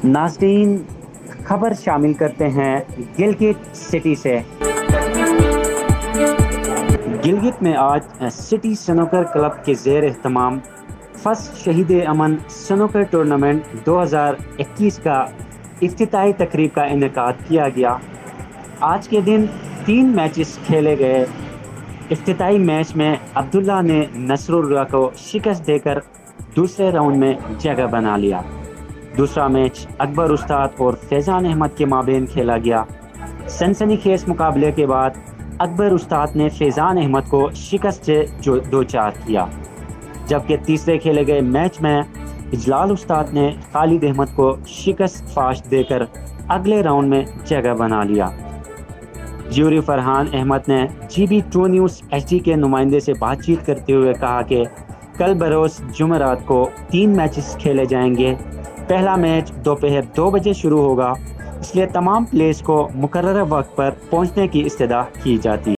ناظرین، خبر شامل کرتے ہیں گلگت سٹی سے۔ گلگت میں آج سٹی سنوکر کلب کے زیر اہتمام فرسٹ شہید امن سنوکر ٹورنامنٹ 2021 کا افتتاحی تقریب کا انعقاد کیا گیا۔ آج کے دن 3 میچز کھیلے گئے۔ افتتاحی میچ میں عبداللہ نے نصر اللہ کو شکست دے کر دوسرے راؤنڈ میں جگہ بنا لیا۔ دوسرا میچ اکبر استاد اور فیضان احمد کے مابین کھیلا گیا۔ سنسنی خیز مقابلے کے بعد اکبر استاد نے فیضان احمد کو شکست سے دوچار کیا، جبکہ تیسرے کھیلے گئے میچ میں اجلال استاد نے خالد احمد کو شکست فاش دے کر اگلے راؤنڈ میں جگہ بنا لیا۔ جیوری فرحان احمد نے G B 2 news H D کے نمائندے سے بات چیت کرتے ہوئے کہا کہ کل بروز جمعرات کو 3 میچز کھیلے جائیں گے۔ پہلا میچ دوپہر 2 بجے شروع ہوگا، اس لیے تمام پلیئرز کو مقررہ وقت پر پہنچنے کی استدعا کی جاتی ہے۔